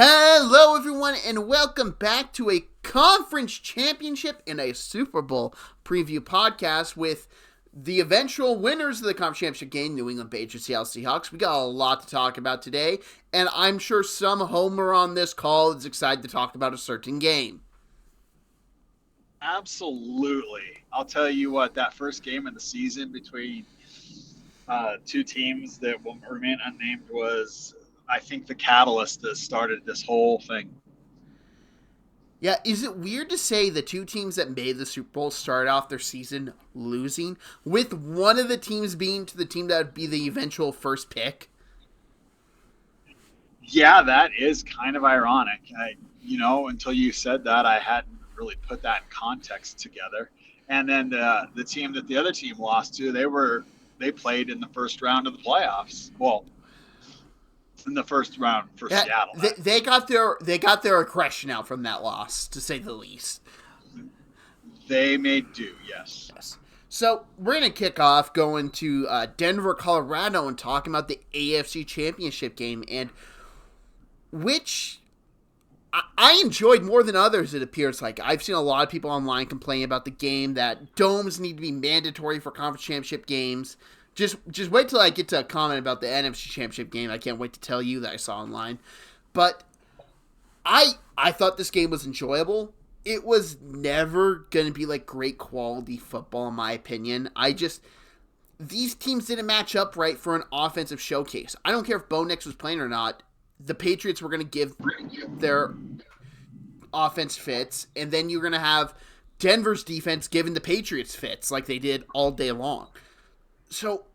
Hello, everyone, and welcome back to a conference championship and a Super Bowl preview podcast with the eventual winners of the conference championship game, New England Patriots, Seattle Seahawks. We got a lot to talk about today, and I'm sure some homer on this call is excited to talk about a certain game. Absolutely. I'll tell you what, that first game of the season between two teams that will remain unnamed was, I think, the catalyst that started this whole thing. Yeah, is it weird to say the two teams that made the Super Bowl started off their season losing, with one of the teams being to the team that would be the eventual first pick? Yeah, that is kind of ironic. Until you said that, I hadn't really put that in context together. And then the team that the other team lost to, they played in the first round of the playoffs. Well, in the first round for Yeah, Seattle. they got their aggression out from that loss, to say the least. They made do, yes. Yes. So we're gonna kick off going to Denver, Colorado, and talking about the AFC Championship game, and which I enjoyed more than others. It appears like I've seen a lot of people online complain about the game, that domes need to be mandatory for conference championship games. Just wait till I get to a comment about the NFC Championship game. I can't wait to tell you that I saw online. But I thought this game was enjoyable. It was never going to be like great quality football in my opinion. These teams didn't match up right for an offensive showcase. I don't care if Bo Nix was playing or not. The Patriots were going to give their offense fits, and then you're going to have Denver's defense giving the Patriots fits like they did all day long. So,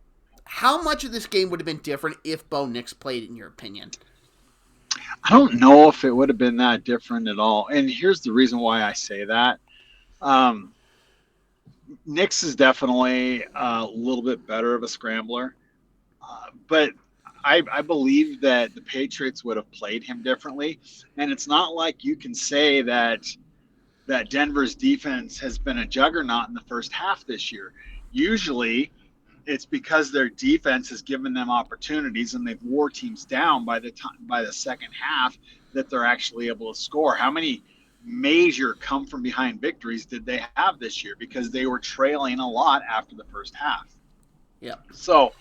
how much of this game would have been different if Bo Nix played, in your opinion? I don't know if it would have been that different at all. And here's the reason why I say that. Um, Nix is definitely a little bit better of a scrambler, but I believe that the Patriots would have played him differently. And it's not like you can say that Denver's defense has been a juggernaut in the first half this year. Usually, it's because their defense has given them opportunities and they've wore teams down by the second half that they're actually able to score. How many major come from behind victories did they have this year? Because they were trailing a lot after the first half. Yeah. So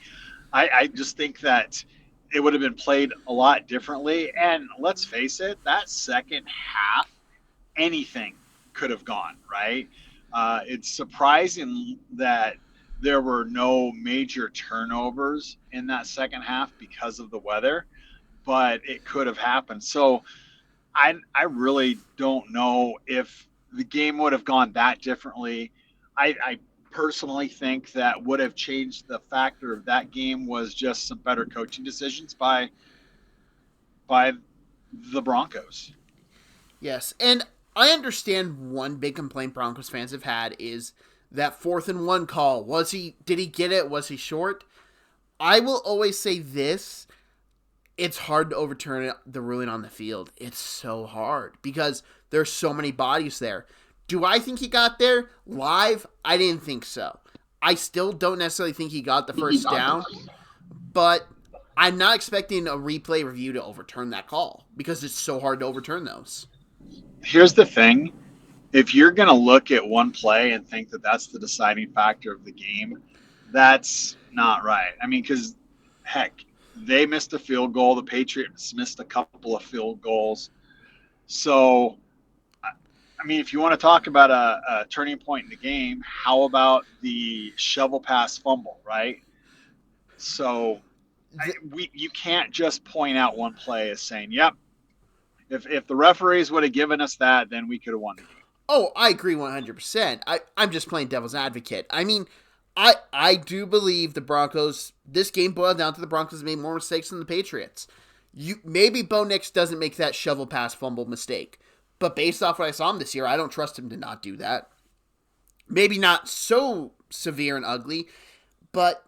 I just think that it would have been played a lot differently. And let's face it, that second half, anything could have gone, right? It's surprising that there were no major turnovers in that second half because of the weather, but it could have happened. So I really don't know if the game would have gone that differently. I personally think that would have changed the factor of that game was just some better coaching decisions by the Broncos. Yes, and I understand one big complaint Broncos fans have had is that 4th and 1 call. Did he get it? Was he short? I will always say this. It's hard to overturn the ruling on the field. It's so hard because there's so many bodies there. Do I think he got there live? I didn't think so. I still don't necessarily think he got the first down, but I'm not expecting a replay review to overturn that call because it's so hard to overturn those. Here's the thing. If you're going to look at one play and think that that's the deciding factor of the game, that's not right. I mean, because heck, they missed a field goal. The Patriots missed a couple of field goals. So, I mean, if you want to talk about a turning point in the game, how about the shovel pass fumble, right? So, you can't just point out one play as saying, "Yep, if the referees would have given us that, then we could have won the game." Oh, I agree 100%. I'm just playing devil's advocate. I mean, I do believe the Broncos, this game boiled down to the Broncos made more mistakes than the Patriots. Maybe Bo Nix doesn't make that shovel pass fumble mistake, but based off what I saw him this year, I don't trust him to not do that. Maybe not so severe and ugly, but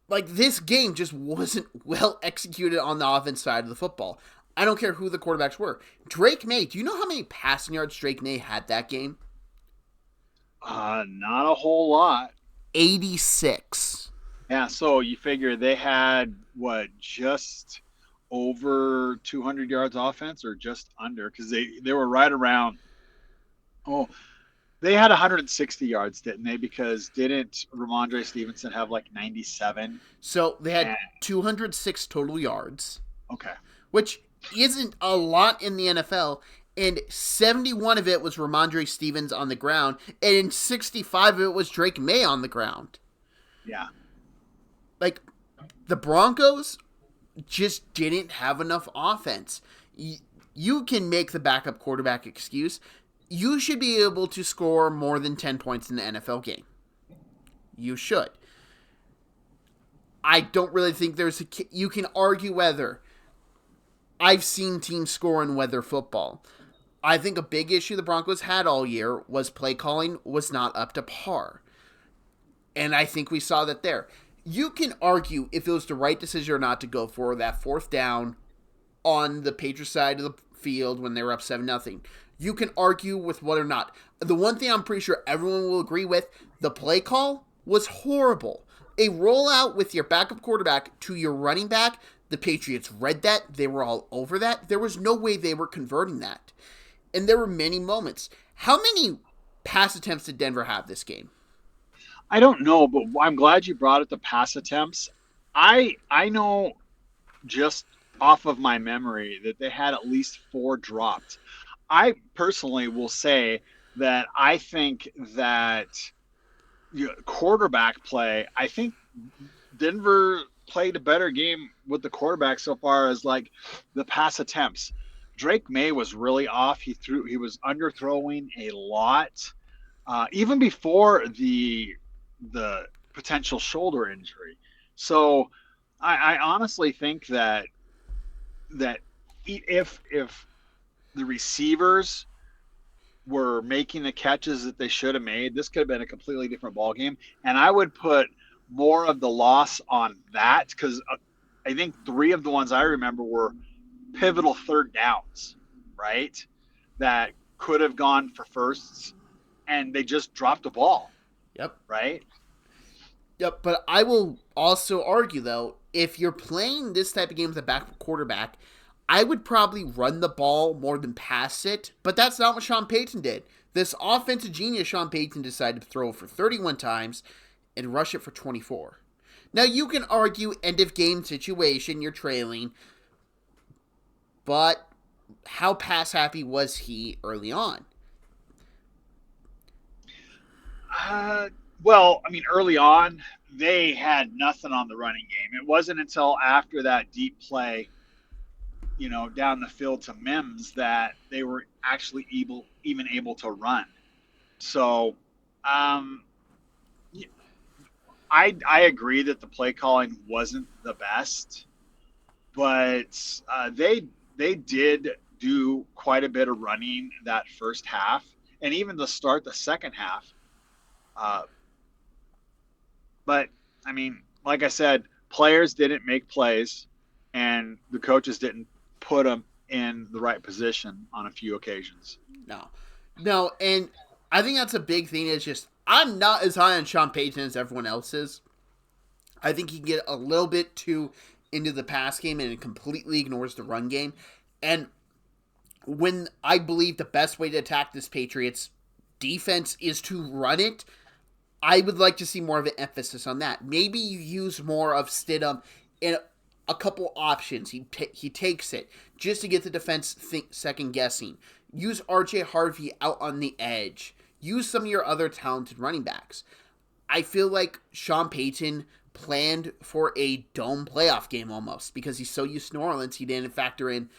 like this game just wasn't well executed on the offense side of the football. I don't care who the quarterbacks were. Drake May, do you know how many passing yards Drake May had that game? Not a whole lot. 86. Yeah, so you figure they had what, just over 200 yards offense or just under? Because they were right around. Oh, they had 160 yards, didn't they? Because didn't Ramondre Stevenson have like 97? So they had And 206 total yards, okay, which isn't a lot in the NFL. And 71 of it was Ramondre Stevens on the ground, and 65 of it was Drake May on the ground. yeah, Like, the Broncos just didn't have enough offense. You can make the backup quarterback excuse. You should be able to score more than 10 points in the NFL game. You should. I don't really think there's a. You can argue whether. I've seen teams score in weather football. I think a big issue the Broncos had all year was play calling was not up to par. And I think we saw that there. You can argue if it was the right decision or not to go for that fourth down on the Patriots side of the field when they were up 7-0. You can argue with what or not. The one thing I'm pretty sure everyone will agree with, the play call was horrible. A rollout with your backup quarterback to your running back, the Patriots read that. They were all over that. There was no way they were converting that. And there were many moments. How many pass attempts did Denver have this game? I don't know, but I'm glad you brought it to pass attempts. I know just off of my memory that they had at least 4 dropped. I personally will say that I think that quarterback play, I think Denver played a better game with the quarterback so far as like the pass attempts. Drake May was really off. He was underthrowing a lot, even before the potential shoulder injury. So I honestly think that if the receivers were making the catches that they should have made, this could have been a completely different ball game. And I would put more of the loss on that because I think 3 of the ones I remember were pivotal third downs, right? That could have gone for firsts, and they just dropped the ball, Yep. right? Yep, but I will also argue, though, if you're playing this type of game with a backup quarterback, I would probably run the ball more than pass it, but that's not what Sean Payton did. This offensive genius, Sean Payton, decided to throw for 31 times and rush it for 24. Now, you can argue end of game situation, you're trailing, but how pass happy was he early on? Well, I mean, early on, they had nothing on the running game. It wasn't until after that deep play, down the field to Mims that they were actually even able to run. So, um, I agree that the play calling wasn't the best, but they did do quite a bit of running that first half, and even to start the second half. Uh, but I mean, like I said, players didn't make plays, and the coaches didn't put them in the right position on a few occasions. No. No, and I think that's a big thing. Is just I'm not as high on Sean Payton as everyone else is. I think he can get a little bit too into the pass game and it completely ignores the run game. And when I believe the best way to attack this Patriots defense is to run it, I would like to see more of an emphasis on that. Maybe you use more of Stidham in a couple options. He takes it just to get the defense second guessing. Use RJ Harvey out on the edge. Use some of your other talented running backs. I feel like Sean Payton planned for a dome playoff game almost because he's so used to New Orleans he didn't factor in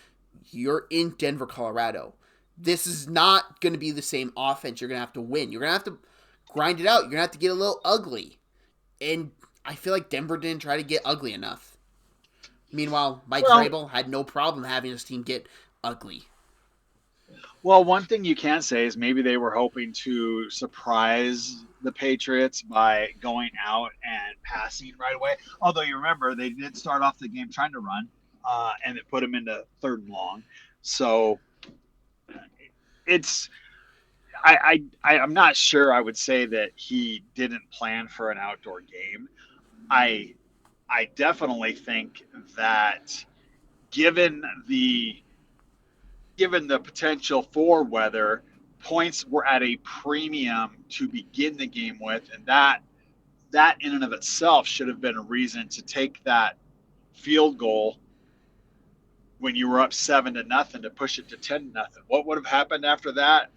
you're in Denver, Colorado. This is not going to be the same offense. You're going to have to win. You're going to have to grind it out. You're going to have to get a little ugly. And I feel like Denver didn't try to get ugly enough. Meanwhile, Mike Vrabel had no problem having his team get ugly. Well, one thing you can say is maybe they were hoping to surprise the Patriots by going out and passing right away. Although you remember they did start off the game trying to run, and it put them into 3rd and long. So it's I'm not sure. I would say that he didn't plan for an outdoor game. I definitely think that given the potential for weather, points were at a premium to begin the game with, and that in and of itself should have been a reason to take that field goal when you were up 7-0 to push it to 10-0. What would have happened after that?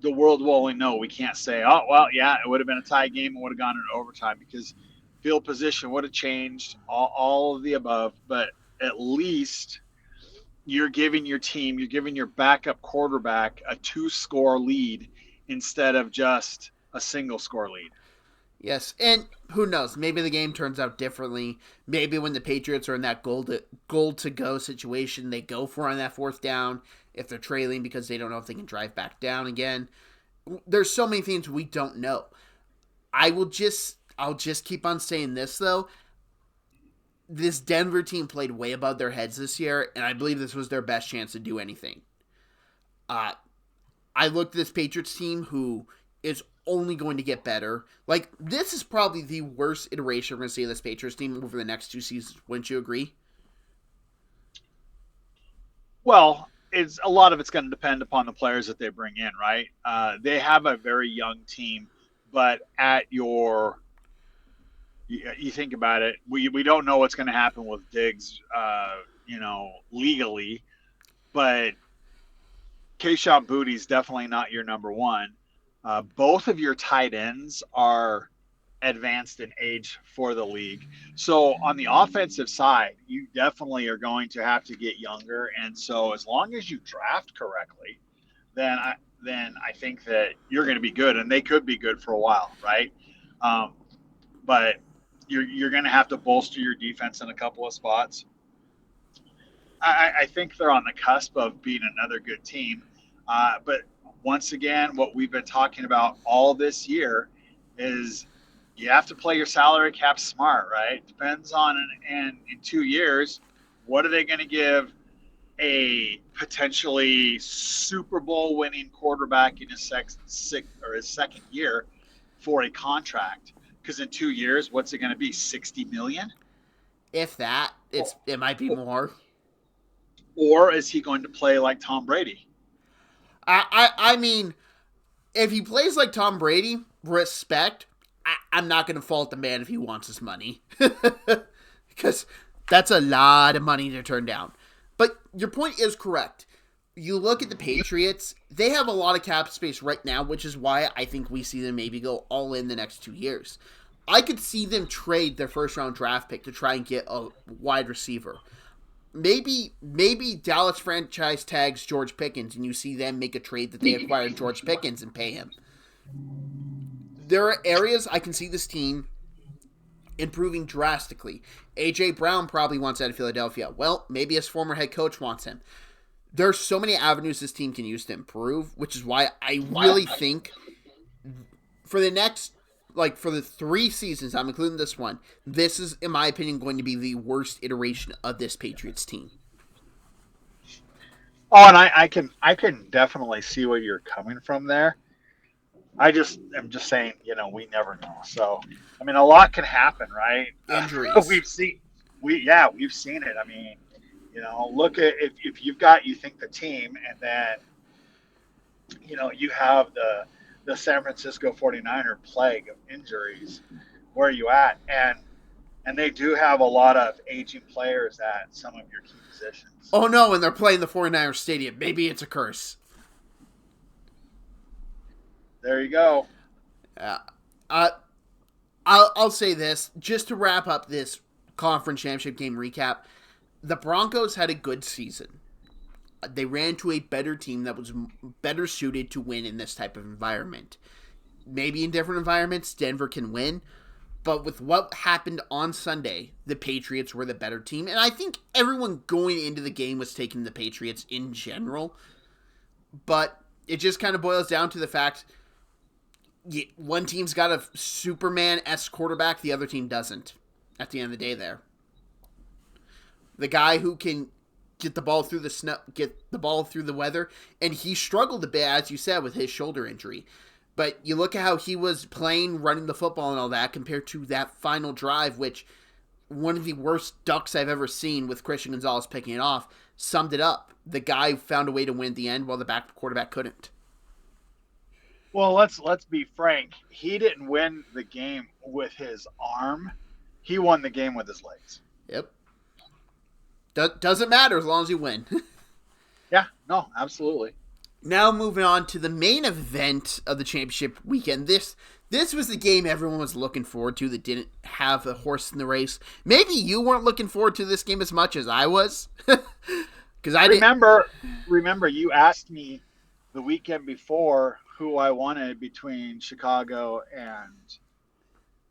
The world will only know. We can't say, oh well, yeah, it would have been a tie game and would have gone into overtime, because field position would have changed, all of the above. But at least you're giving your backup quarterback a 2-score lead instead of just a single score lead. Yes, and who knows? Maybe the game turns out differently. Maybe when the Patriots are in that goal to go situation, they go for it on that fourth down if they're trailing because they don't know if they can drive back down again. There's so many things we don't know. I'll just keep on saying this though. This Denver team played way above their heads this year, and I believe this was their best chance to do anything. I looked at this Patriots team who is only going to get better. Like, this is probably the worst iteration we're going to see of this Patriots team over the next 2 seasons. Wouldn't you agree? Well, a lot of it's going to depend upon the players that they bring in, right? They have a very young team, but you think about it, we don't know what's going to happen with Diggs, legally, but Kayshon Boutte's definitely not your number one. Both of your tight ends are advanced in age for the league. So on the offensive side, you definitely are going to have to get younger. And so as long as you draft correctly, then I think that you're going to be good, and they could be good for a while, right? But you're going to have to bolster your defense in a couple of spots. I think they're on the cusp of being another good team. But once again, what we've been talking about all this year is you have to play your salary cap smart, right? Depends on, and in 2 years, what are they going to give a potentially Super Bowl winning quarterback in his second year for a contract? Because in 2 years, what's it going to be? $60 million? If that, it might be more. Or is he going to play like Tom Brady? I mean, if he plays like Tom Brady, respect. I'm not going to fault the man if he wants his money. Because that's a lot of money to turn down. But your point is correct. You look at the Patriots, they have a lot of cap space right now, which is why I think we see them maybe go all in the next 2 years. I could see them trade their first-round draft pick to try and get a wide receiver. Maybe Dallas franchise tags George Pickens, and you see them make a trade that they acquired George Pickens and pay him. There are areas I can see this team improving drastically. A.J. Brown probably wants out of Philadelphia. Well, maybe his former head coach wants him. There are so many avenues this team can use to improve, which is why I really think for the 3 seasons, I'm including this one, this is, in my opinion, going to be the worst iteration of this Patriots team. Oh, and I can definitely see where you're coming from there. I'm just saying, we never know. So, I mean, a lot can happen, right? Injuries. We've seen it. I mean, look at if you think the team, and then, you have the San Francisco 49er plague of injuries. Where are you at? And they do have a lot of aging players at some of your key positions. Oh no, and they're playing the 49ers stadium. Maybe it's a curse. There you go. I'll say this, just to wrap up this conference championship game recap. The Broncos had a good season. They ran to a better team that was better suited to win in this type of environment. Maybe in different environments, Denver can win. But with what happened on Sunday, the Patriots were the better team. And I think everyone going into the game was taking the Patriots in general. But it just kind of boils down to the fact one team's got a Superman-esque quarterback, the other team doesn't. At the end of the day there. The guy who can get the ball through the snow, get the ball through the weather, and he struggled a bit, as you said, with his shoulder injury. But you look at how he was playing, running the football and all that, compared to that final drive, which one of the worst ducks I've ever seen with Christian Gonzalez picking it off summed it up. The guy found a way to win at the end while the back quarterback couldn't. Well, let's be frank. He didn't win the game with his arm. He won the game with his legs. Yep. Doesn't matter as long as you win. Yeah, no, absolutely. Now moving on to the main event of the championship weekend. This was the game everyone was looking forward to that didn't have a horse in the race. Maybe you weren't looking forward to this game as much as I was. Because I remember you asked me the weekend before who I wanted between Chicago and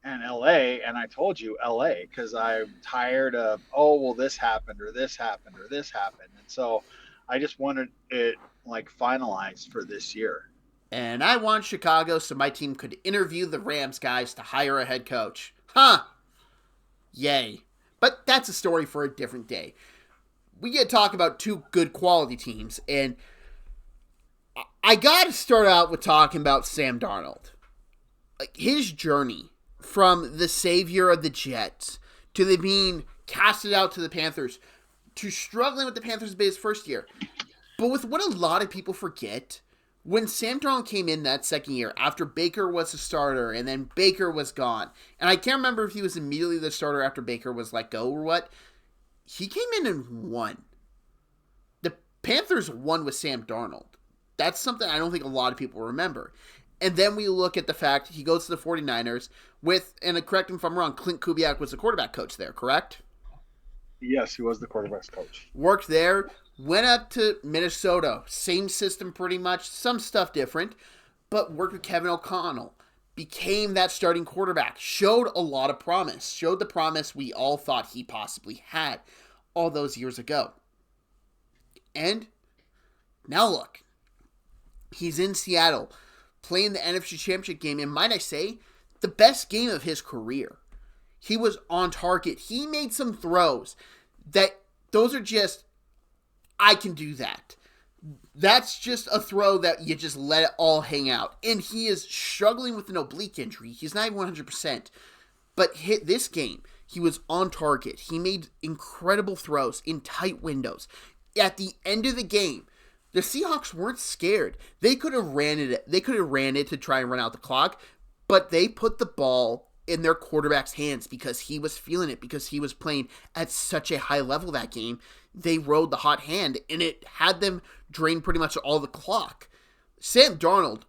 LA, and I told you LA because I'm tired of, this happened or this happened or this happened. And so I just wanted it like finalized for this year. And I want Chicago so my team could interview the Rams guys to hire a head coach. Huh. Yay. But that's a story for a different day. We get to talk about two good quality teams, and I got to start out with talking about Sam Darnold. Like, his journey from the savior of the Jets to the being casted out to the Panthers to struggling with the Panthers his first year. But with what a lot of people forget, when Sam Darnold came in that second year, after Baker was the starter, and then Baker was gone, and I can't remember if he was immediately the starter after Baker was let go or what, he came in and won. The Panthers won with Sam Darnold. That's something I don't think a lot of people remember. And then we look at the fact he goes to the 49ers with, and correct me if I'm wrong, Clint Kubiak was the quarterback coach there, correct? Yes, he was the quarterback's coach. Worked there, went up to Minnesota, same system pretty much, some stuff different, but worked with Kevin O'Connell, became that starting quarterback, showed a lot of promise, showed the promise we all thought he possibly had all those years ago. And now look, he's in Seattle, playing the NFC Championship game, and might I say, the best game of his career. He was on target. He made some throws that, those are just, I can do that. That's just a throw that you just let it all hang out. And he is struggling with an oblique injury. He's not even 100%. But this game, he was on target. He made incredible throws in tight windows. At the end of the game, the Seahawks weren't scared. They could have ran it. They could have ran it to try and run out the clock, but they put the ball in their quarterback's hands because he was feeling it, because he was playing at such a high level that game. They rode the hot hand, and it had them drain pretty much all the clock. Sam Darnold,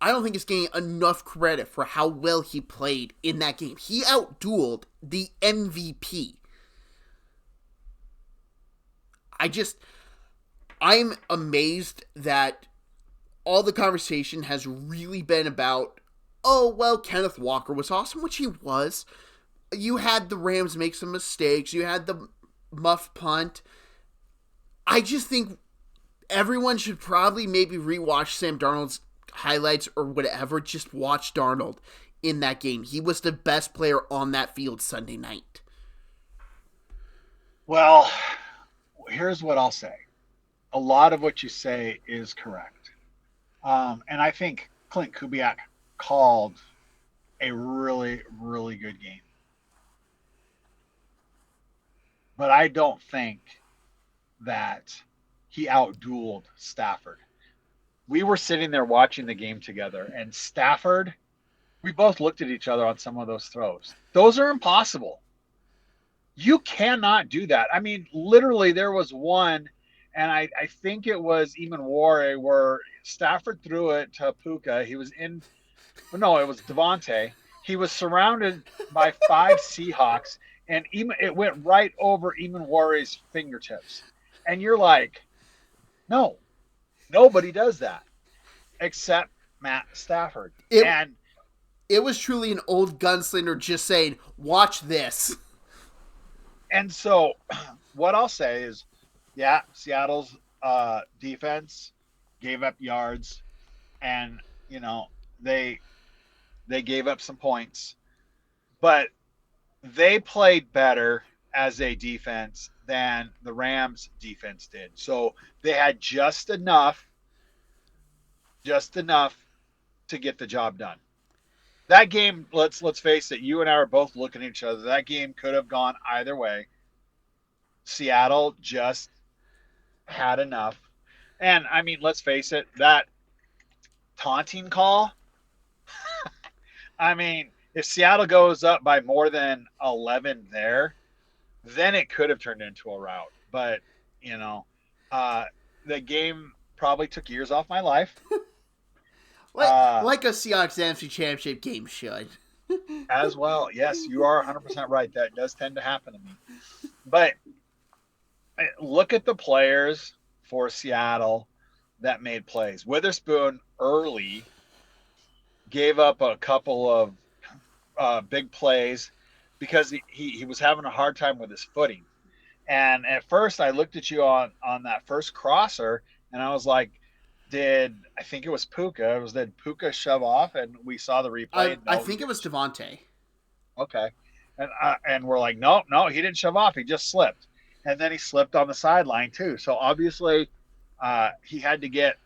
I don't think is getting enough credit for how well he played in that game. He outdueled the MVP. I'm amazed that all the conversation has really been about, Kenneth Walker was awesome, which he was. You had the Rams make some mistakes. You had the muff punt. I just think everyone should probably maybe rewatch Sam Darnold's highlights or whatever. Just watch Darnold in that game. He was the best player on that field Sunday night. Well, here's what I'll say. A lot of what you say is correct. And I think Clint Kubiak called a really, really good game. But I don't think that he outdueled Stafford. We were sitting there watching the game together, and Stafford, we both looked at each other on some of those throws. Those are impossible. You cannot do that. I mean, literally, there was one, and I think it was Eamon where Stafford threw it to Puka. It was Devontae. He was surrounded by 5 Seahawks, and it went right over Eamon fingertips. And you're like, no, nobody does that except Matt Stafford. It was truly an old gunslinger just saying, watch this. And so what I'll say is, yeah, Seattle's defense gave up yards, and, they gave up some points. But they played better as a defense than the Rams defense did. So they had just enough to get the job done. that game, let's face it, you and I are both looking at each other. That game could have gone either way. Seattle just had enough. And I mean, let's face it, that taunting call, I mean, if Seattle goes up by more than 11 there, then it could have turned into a rout. But, you know, uh, the game probably took years off my life. Like a Seahawks NFC Championship game should. As well. Yes, you are 100% right. That does tend to happen to me. But look at the players for Seattle that made plays. Witherspoon early gave up a couple of big plays because he was having a hard time with his footing. And at first, I looked at you on that first crosser, and I was like, I think it was Puka? Did Puka shove off? And we saw the replay. I think it was Devontae. Okay. And we're like, no, he didn't shove off. He just slipped. And then he slipped on the sideline too. So obviously, he had to get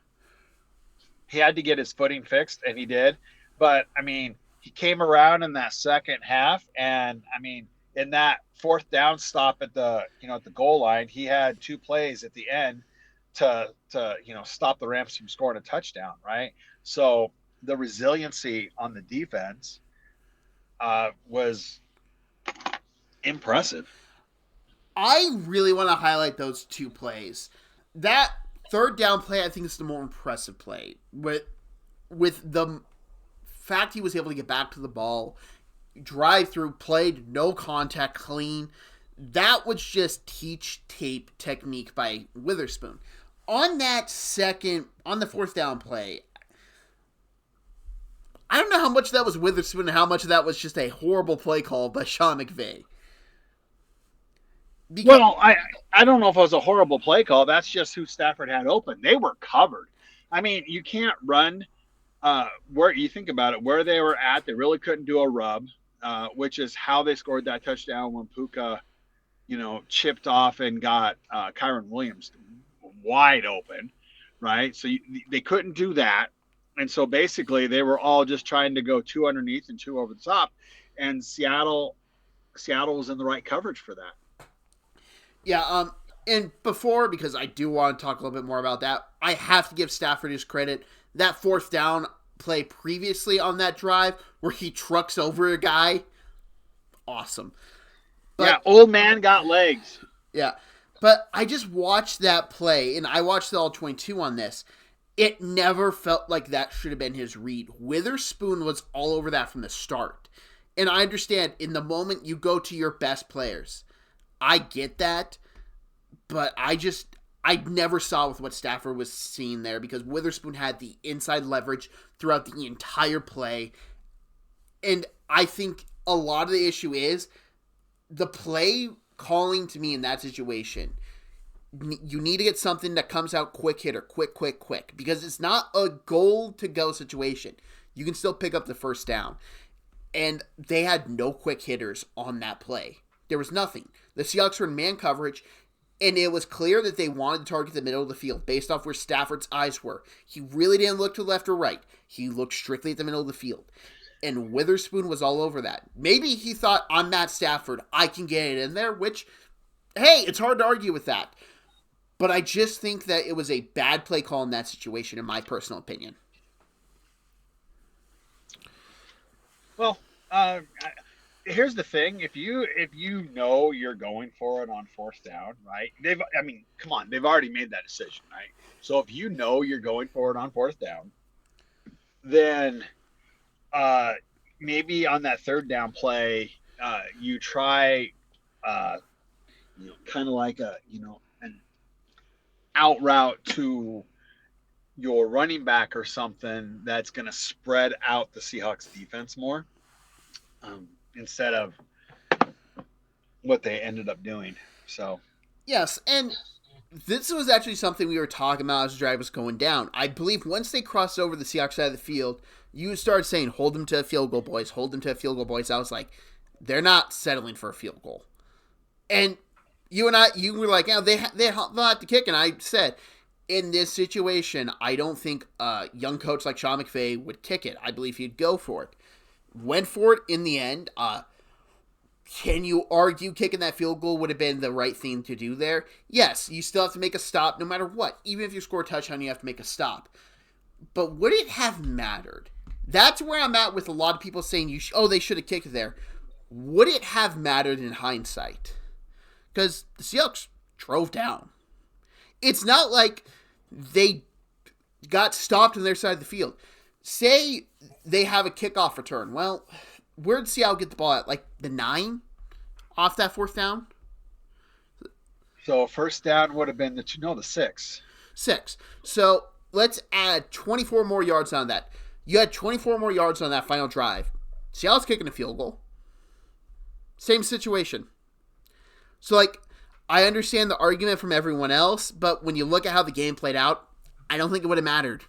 his footing fixed, and he did. But I mean, he came around in that second half, and I mean, in that fourth down stop at the goal line, he had two plays at the end to stop the Rams from scoring a touchdown, right? So the resiliency on the defense was impressive. I really want to highlight those two plays. That third down play, I think, is the more impressive play. With the fact he was able to get back to the ball, drive through, played, no contact, clean. That was just teach tape technique by Witherspoon. On the fourth down play, I don't know how much of that was Witherspoon and how much of that was just a horrible play call by Sean McVay. Well, I don't know if it was a horrible play call. That's just who Stafford had open. They were covered. I mean, you can't run where you think about it, where they were at. They really couldn't do a rub, which is how they scored that touchdown when Puka, chipped off and got Kyron Williams wide open, right? So they couldn't do that. And so basically they were all just trying to go two underneath and two over the top. And Seattle was in the right coverage for that. Yeah, and before, because I do want to talk a little bit more about that, I have to give Stafford his credit. That fourth down play previously on that drive where he trucks over a guy, awesome. But, yeah, old man got legs. Yeah, but I just watched that play, and I watched the All-22 on this. It never felt like that should have been his read. Witherspoon was all over that from the start. And I understand, in the moment you go to your best players. I get that, but I never saw with what Stafford was seeing there because Witherspoon had the inside leverage throughout the entire play. And I think a lot of the issue is the play calling to me in that situation. You need to get something that comes out quick hitter, quick, because it's not a goal to go situation. You can still pick up the first down. And they had no quick hitters on that play. There was nothing. The Seahawks were in man coverage, and it was clear that they wanted to target the middle of the field based off where Stafford's eyes were. He really didn't look to the left or right. He looked strictly at the middle of the field. And Witherspoon was all over that. Maybe he thought, I'm Matt Stafford, I can get it in there, which, hey, it's hard to argue with that. But I just think that it was a bad play call in that situation, in my personal opinion. Well, here's the thing: if you know you're going for it on fourth down, right? Come on, they've already made that decision, right? So if you know you're going for it on fourth down, then maybe on that third down play, you try, kind of like an out route to your running back or something that's going to spread out the Seahawks defense more. Instead of what they ended up doing. So yes, and this was actually something we were talking about as the drive was going down. I believe once they crossed over the Seahawks side of the field, you started saying, hold them to a field goal, boys. Hold them to a field goal, boys. I was like, they're not settling for a field goal. And you were like, they have to kick. And I said, in this situation, I don't think a young coach like Sean McVay would kick it. I believe he'd go for it. went for it in the end. Can you argue kicking that field goal would have been the right thing to do there? Yes, you still have to make a stop no matter what. Even if you score a touchdown, you have to make a stop. But would it have mattered? That's where I'm at with a lot of people saying, they should have kicked it there. Would it have mattered in hindsight? Because the Seahawks drove down. It's not like they got stopped on their side of the field. Say they have a kickoff return. Well, where did Seattle get the ball at? Like the 9 off that fourth down? So first down would have been the 6. 6. So let's add 24 more yards on that. You had 24 more yards on that final drive. Seattle's kicking a field goal. Same situation. So, like, I understand the argument from everyone else, but when you look at how the game played out, I don't think it would have mattered.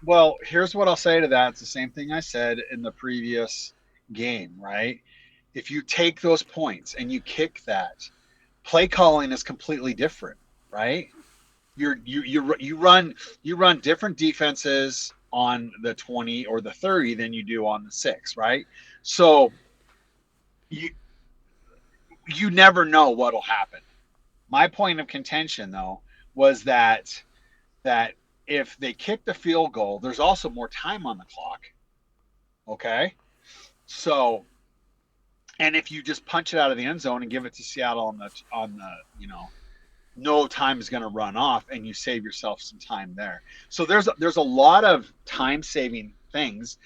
Well, here's what I'll say to that. It's the same thing I said in the previous game, right? If you take those points and you kick that, play calling is completely different, right? You run different defenses on the 20 or the 30 than you do on the 6, right? So you never know what'll happen. My point of contention, though, was that if they kick the field goal, there's also more time on the clock. Okay? So, and if you just punch it out of the end zone and give it to Seattle on the no time is going to run off, and you save yourself some time there. So there's a lot of time saving things,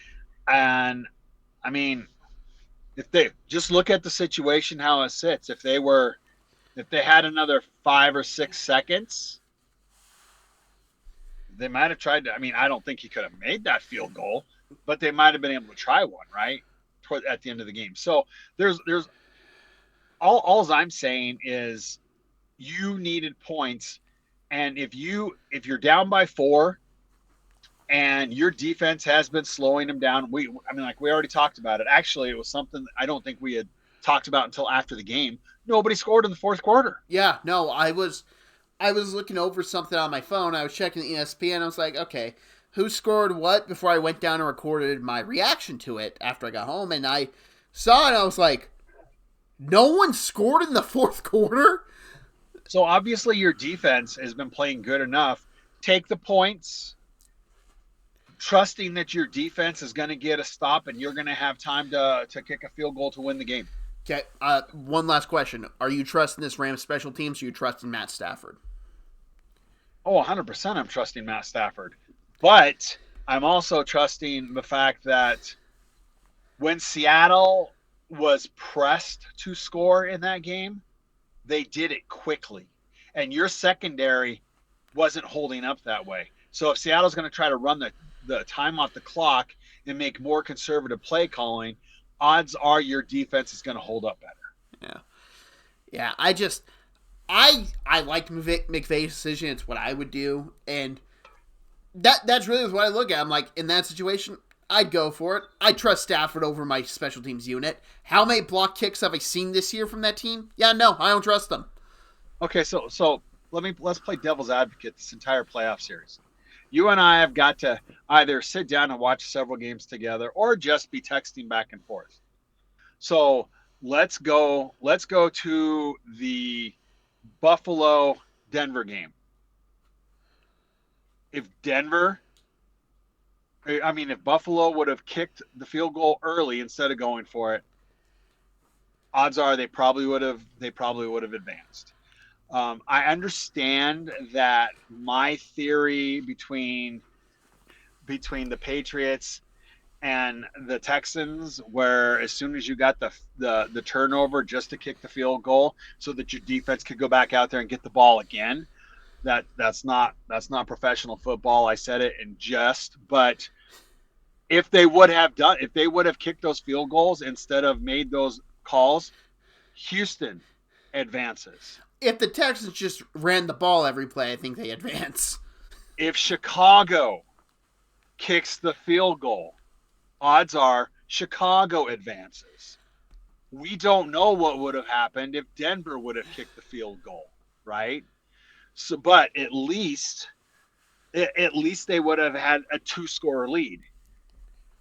and I mean, if they just look at the situation how it sits, if they had another 5 or 6 seconds, they might have tried to. I mean, I don't think he could have made that field goal, but they might have been able to try one right at the end of the game. So there's all I'm saying is you needed points, and if you're down by 4 and your defense has been slowing them down, we already talked about it. Actually, it was something I don't think we had talked about until after the game. Nobody scored in the fourth quarter. Yeah, no, I was looking over something on my phone. I was checking ESPN. I was like, okay, who scored what before I went down and recorded my reaction to it after I got home, and I saw it. I was like, no one scored in the fourth quarter? So obviously your defense has been playing good enough. Take the points, trusting that your defense is going to get a stop and you're going to have time to kick a field goal to win the game. Okay, one last question. Are you trusting this Rams special teams, or are you trusting Matt Stafford? Oh, 100% I'm trusting Matt Stafford. But I'm also trusting the fact that when Seattle was pressed to score in that game, they did it quickly. And your secondary wasn't holding up that way. So if Seattle's going to try to run the time off the clock and make more conservative play calling, odds are your defense is going to hold up better. Yeah. I liked McVay's decision. It's what I would do. And that's really what I look at. I'm like, in that situation, I'd go for it. I trust Stafford over my special teams unit. How many block kicks have I seen this year from that team? Yeah, no, I don't trust them. Okay, so let's play devil's advocate this entire playoff series. You and I have got to either sit down and watch several games together or just be texting back and forth. So let's go to the Buffalo-Denver game. If Buffalo would have kicked the field goal early instead of going for it, odds are they probably would have advanced. I understand that my theory between the Patriots and the Texans, where as soon as you got the turnover just to kick the field goal so that your defense could go back out there and get the ball again, that's not professional football. I said it in jest, but if they would have kicked those field goals instead of made those calls, Houston advances. If the Texans just ran the ball every play, I think they advance. If Chicago kicks the field goal, odds are Chicago advances. We don't know what would have happened if Denver would have kicked the field goal, right? So, but at least they would have had a 2-score lead.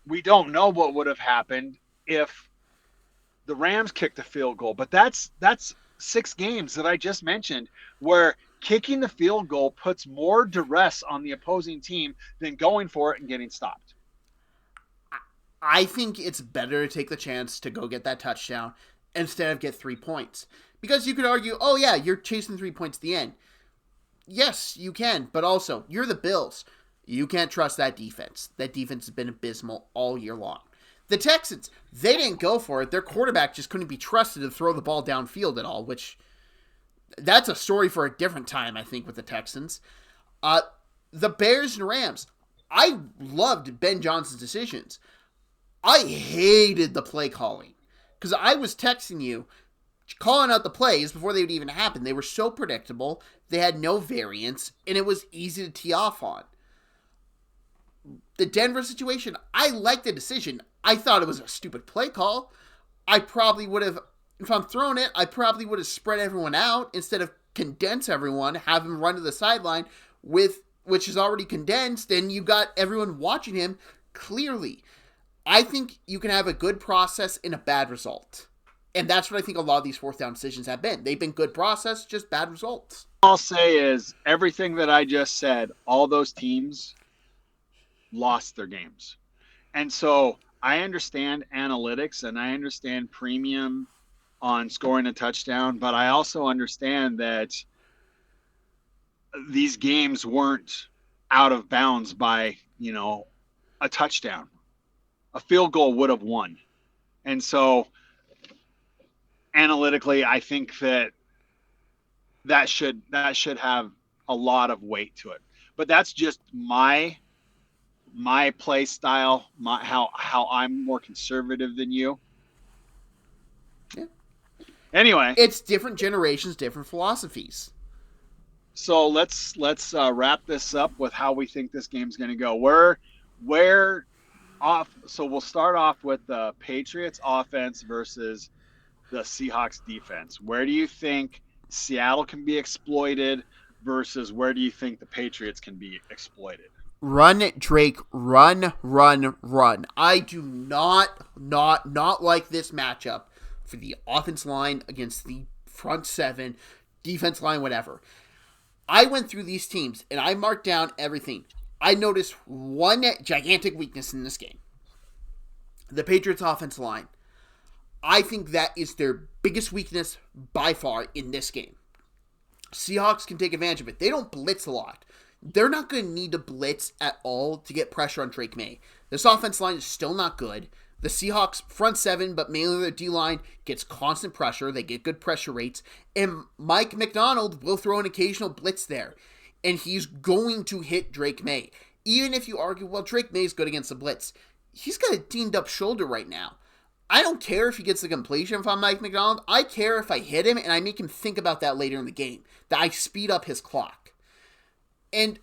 We don't know what would have happened if the Rams kicked a field goal. But that's 6 games that I just mentioned where kicking the field goal puts more duress on the opposing team than going for it and getting stopped. I think it's better to take the chance to go get that touchdown instead of get 3 points. Because you could argue, oh yeah, you're chasing 3 points at the end. Yes, you can, but also, you're the Bills. You can't trust that defense. That defense has been abysmal all year long. The Texans, they didn't go for it. Their quarterback just couldn't be trusted to throw the ball downfield at all, which that's a story for a different time, I think, with the Texans. The Bears and Rams, I loved Ben Johnson's decisions. I hated the play calling because I was texting you, calling out the plays before they would even happen. They were so predictable. They had no variance, and it was easy to tee off on. The Denver situation, I liked the decision. I thought it was a stupid play call. I probably would have, if I'm throwing it, I probably would have spread everyone out instead of condense everyone, have him run to the sideline with which is already condensed, and you got everyone watching him clearly. I think you can have a good process and a bad result. And that's what I think a lot of these fourth down decisions have been. They've been good process, just bad results. All I'll say is everything that I just said, all those teams lost their games. And so I understand analytics and I understand premium on scoring a touchdown, but I also understand that these games weren't out of bounds by, a touchdown. A field goal would have won. And so analytically, I think that should have a lot of weight to it. But that's just my play style, how I'm more conservative than you. Yeah. Anyway, it's different generations, different philosophies. So let's wrap this up with how we think this game's going to go. Where off? So we'll start off with the Patriots offense versus the Seahawks defense. Where do you think Seattle can be exploited versus where do you think the Patriots can be exploited? Run, Drake, run, run, run. I do not like this matchup for the offense line against the front seven, defense line, whatever. I went through these teams and I marked down everything. I noticed one gigantic weakness in this game. The Patriots offense line. I think that is their biggest weakness by far in this game. Seahawks can take advantage of it. They don't blitz a lot. They're not going to need to blitz at all to get pressure on Drake May. This offense line is still not good. The Seahawks front seven, but mainly their D-line, gets constant pressure. They get good pressure rates. And Mike McDonald will throw an occasional blitz there. And he's going to hit Drake May. Even if you argue, well, Drake May is good against the blitz. He's got a dinged up shoulder right now. I don't care if he gets the completion if I'm Mike McDonald. I care if I hit him and I make him think about that later in the game. That I speed up his clock. And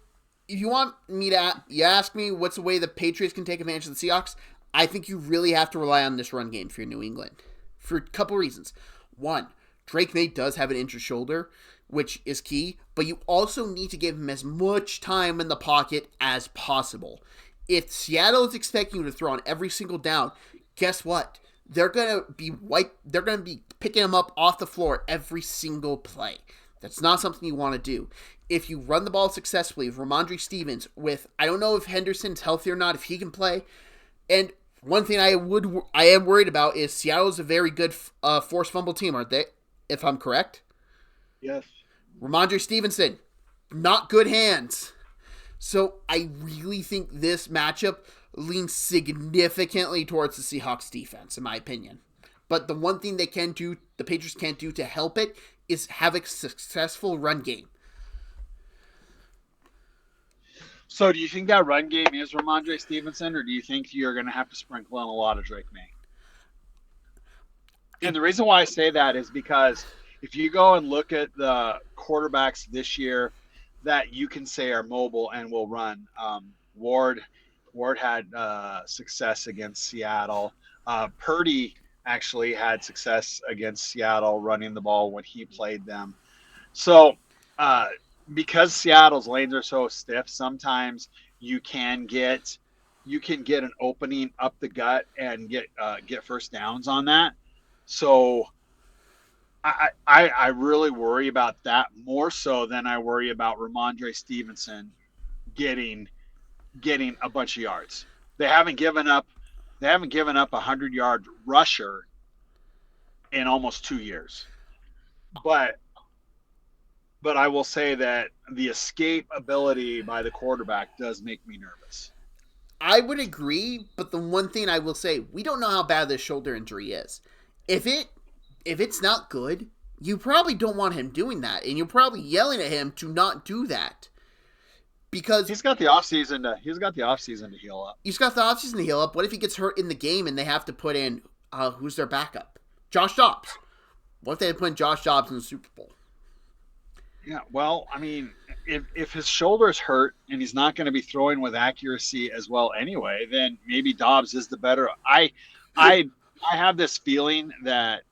if you want me to, you ask me what's the way the Patriots can take advantage of the Seahawks, I think you really have to rely on this run game for your New England. For a couple reasons. One, Drake May does have an injured shoulder, which is key, but you also need to give him as much time in the pocket as possible. If Seattle is expecting you to throw on every single down, guess what? They're gonna be picking him up off the floor every single play. That's not something you want to do. If you run the ball successfully with Ramondre Stevens, I don't know if Henderson's healthy or not, if he can play. And one thing I am worried about is Seattle's a very good forced fumble team, aren't they? If I'm correct. Yes. Ramondre Stevenson, not good hands. So I really think this matchup leans significantly towards the Seahawks defense, in my opinion. But the one thing the Patriots can't do to help it is have a successful run game. So do you think that run game is Ramondre Stevenson, or do you think you're going to have to sprinkle in a lot of Drake May? And the reason why I say that is because if you go and look at the quarterbacks this year that you can say are mobile and will run, Ward had success against Seattle. Purdy actually had success against Seattle running the ball when he played them. So because Seattle's lanes are so stiff, sometimes you can get you can get an opening up the gut and get first downs on that. So I really worry about that more so than I worry about Ramondre Stevenson getting a bunch of yards. They haven't given up 100-yard rusher in almost 2 years. But I will say that the escape ability by the quarterback does make me nervous. I would agree, but the one thing I will say, we don't know how bad this shoulder injury is. If it's not good, you probably don't want him doing that, and you're probably yelling at him to not do that. Because he's got the offseason to heal up. He's got the offseason to heal up. What if he gets hurt in the game and they have to put in who's their backup? Josh Dobbs. What if they put in Josh Dobbs in the Super Bowl? Yeah, well, I mean, if his shoulder's hurt and he's not going to be throwing with accuracy as well anyway, then maybe Dobbs is the better. I have this feeling that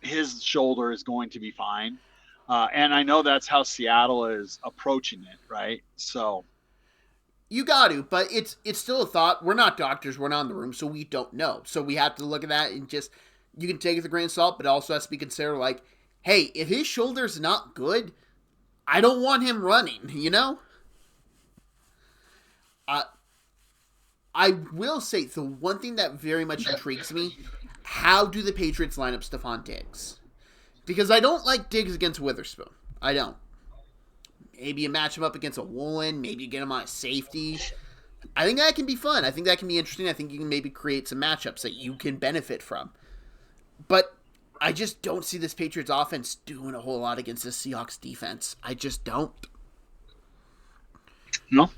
his shoulder is going to be fine, and I know that's how Seattle is approaching it, right? So you got to, but it's still a thought. We're not doctors. We're not in the room, so we don't know. So we have to look at that and just you can take it with a grain of salt, but it also has to be considered like, hey, if his shoulder's not good, I don't want him running, you know? I will say the one thing that very much intrigues me, how do the Patriots line up Stephon Diggs? Because I don't like Diggs against Witherspoon. I don't. Maybe you match him up against a Woolen, maybe you get him on a safety. I think that can be fun. I think that can be interesting. I think you can maybe create some matchups that you can benefit from. But I just don't see this Patriots offense doing a whole lot against this Seahawks defense. I just don't. No,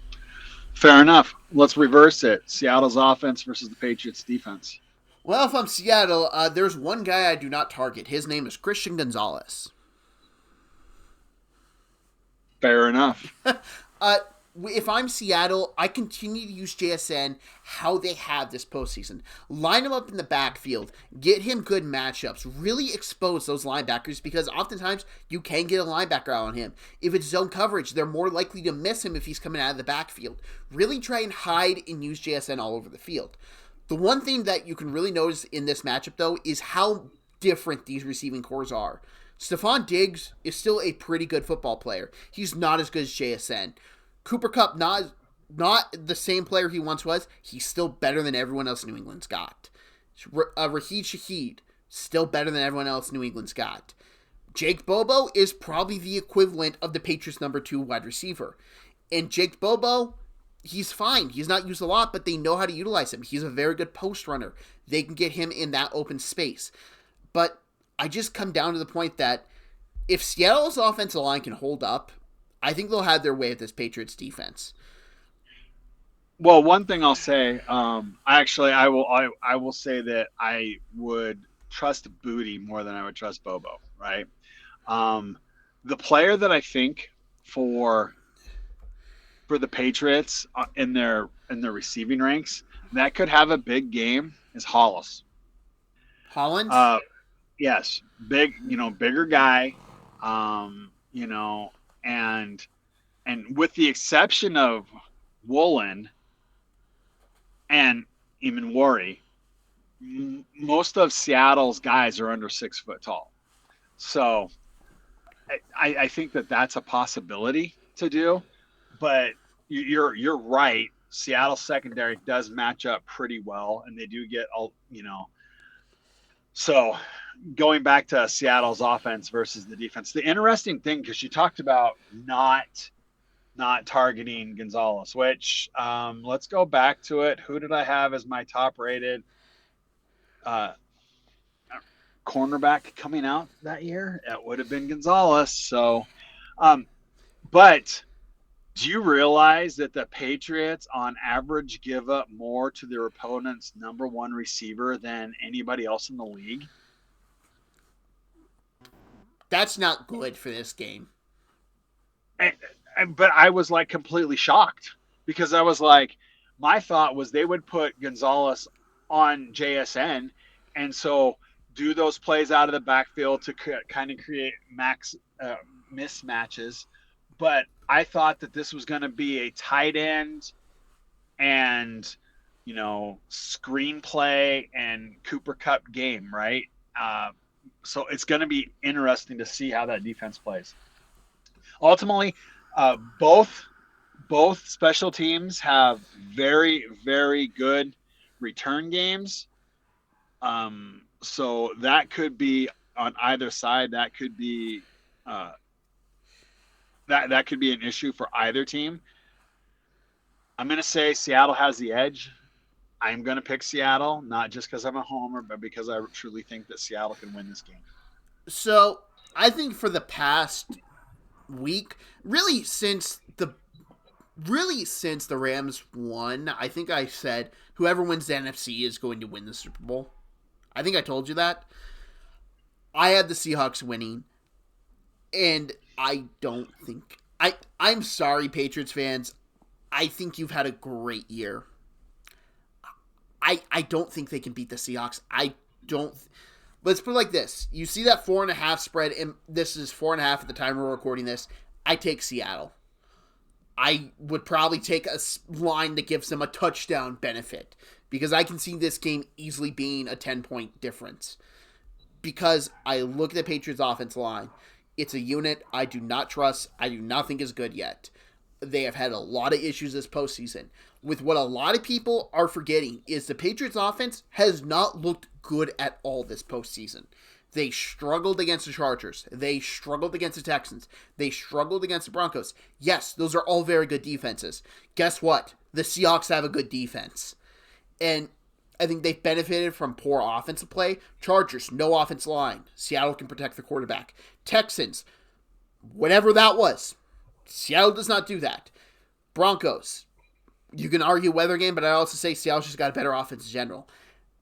fair enough. Let's reverse it. Seattle's offense versus the Patriots defense. Well, if I'm Seattle, there's one guy I do not target. His name is Christian Gonzalez. Fair enough. If I'm Seattle, I continue to use JSN how they have this postseason. Line him up in the backfield. Get him good matchups. Really expose those linebackers because oftentimes you can get a linebacker out on him. If it's zone coverage, they're more likely to miss him if he's coming out of the backfield. Really try and hide and use JSN all over the field. The one thing that you can really notice in this matchup, though, is how different these receiving cores are. Stephon Diggs is still a pretty good football player. He's not as good as JSN. Cooper Kupp, not the same player he once was. He's still better than everyone else New England's got. Raheem Shaheed, still better than everyone else New England's got. Jake Bobo is probably the equivalent of the Patriots' number 2 wide receiver. And Jake Bobo, he's fine. He's not used a lot, but they know how to utilize him. He's a very good post runner. They can get him in that open space. But I just come down to the point that if Seattle's offensive line can hold up, I think they'll have their way with this Patriots defense. Well, one thing I'll say, I will say that I would trust Booty more than I would trust Bobo, right? The player that I think for the Patriots in their receiving ranks that could have a big game is Hollis. Holland? Yes, bigger guy, and with the exception of Woolen and even Worry, most of Seattle's guys are under 6 foot tall. So I think that that's a possibility to do, but you're right. Seattle's secondary does match up pretty well, and they do get all. So going back to Seattle's offense versus the defense, the interesting thing, because you talked about not targeting Gonzalez, which let's go back to it. Who did I have as my top rated cornerback coming out that year? It would have been Gonzalez. So, but do you realize that the Patriots on average give up more to their opponent's number 1 receiver than anybody else in the league? That's not good for this game. But I was like completely shocked because I was like, my thought was they would put Gonzalez on JSN and so do those plays out of the backfield to kind of create max mismatches. But I thought that this was going to be a tight end and screenplay and Cooper Cup game, right? So it's going to be interesting to see how that defense plays. Ultimately, both special teams have very, very good return games. So that could be on either side. That could be that could be an issue for either team. I'm going to say Seattle has the edge. I'm going to pick Seattle, not just because I'm a homer, but because I truly think that Seattle can win this game. So I think for the past week, really since the Rams won, I think I said whoever wins the NFC is going to win the Super Bowl. I think I told you that. I had the Seahawks winning, and I don't think I'm sorry, Patriots fans. I think you've had a great year. I don't think they can beat the Seahawks. I don't. Let's put it like this. You see that 4.5 spread, and this is 4.5 at the time we're recording this. I take Seattle. I would probably take a line that gives them a touchdown benefit because I can see this game easily being a 10-point difference. Because I look at the Patriots' offense line. It's a unit I do not trust. I do not think is good yet. They have had a lot of issues this postseason. With what a lot of people are forgetting is the Patriots offense has not looked good at all this postseason. They struggled against the Chargers. They struggled against the Texans. They struggled against the Broncos. Yes, those are all very good defenses. Guess what? The Seahawks have a good defense. And I think they've benefited from poor offensive play. Chargers, no offensive line. Seattle can protect the quarterback. Texans, whatever that was, Seattle does not do that. Broncos, you can argue weather game, but I also say Seattle's just got a better offense in general.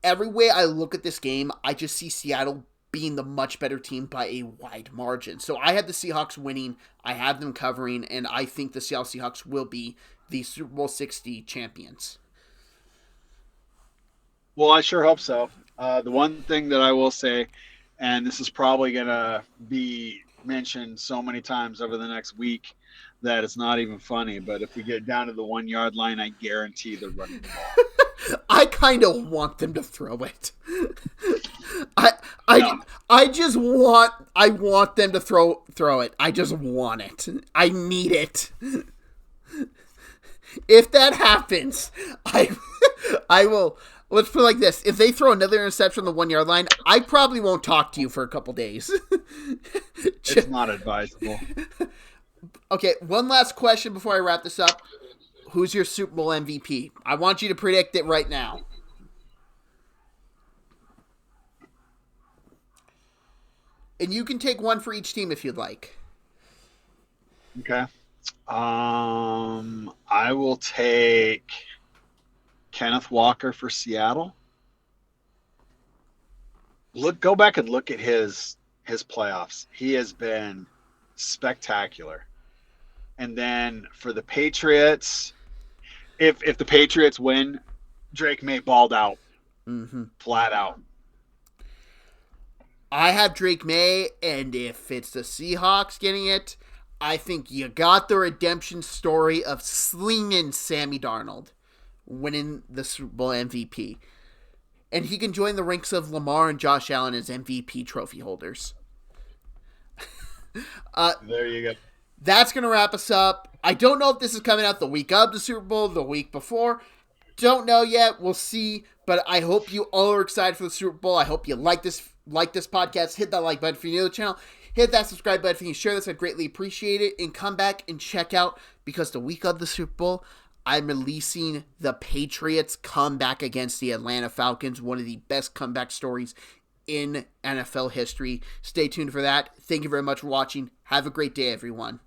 Every way I look at this game, I just see Seattle being the much better team by a wide margin. So I had the Seahawks winning, I have them covering, and I think the Seattle Seahawks will be the Super Bowl 60 champions. Well, I sure hope so. The one thing that I will say, and this is probably going to be mentioned so many times over the next week that it's not even funny, but if we get down to the 1 yard line, I guarantee they're running the ball. I kind of want them to throw it. I want them to throw it. I just want it. I need it. If that happens, I will. Let's put it like this. If they throw another interception on the 1 yard line, I probably won't talk to you for a couple days. It's not advisable. Okay, one last question before I wrap this up. Who's your Super Bowl MVP? I want you to predict it right now. And you can take one for each team if you'd like. Okay. I will take Kenneth Walker for Seattle. Go back and look at his playoffs. He has been spectacular. And then for the Patriots, if the Patriots win, Drake May balled out. Mm-hmm. Flat out. I have Drake May, and if it's the Seahawks getting it, I think you got the redemption story of slinging Sammy Darnold winning the Super Bowl MVP. And he can join the ranks of Lamar and Josh Allen as MVP trophy holders. There you go. That's going to wrap us up. I don't know if this is coming out the week of the Super Bowl, the week before. Don't know yet. We'll see. But I hope you all are excited for the Super Bowl. I hope you like this podcast. Hit that like button if you're new to the channel. Hit that subscribe button if you share this. I'd greatly appreciate it. And come back and check out, because the week of the Super Bowl, I'm releasing the Patriots comeback against the Atlanta Falcons. One of the best comeback stories in NFL history. Stay tuned for that. Thank you very much for watching. Have a great day, everyone.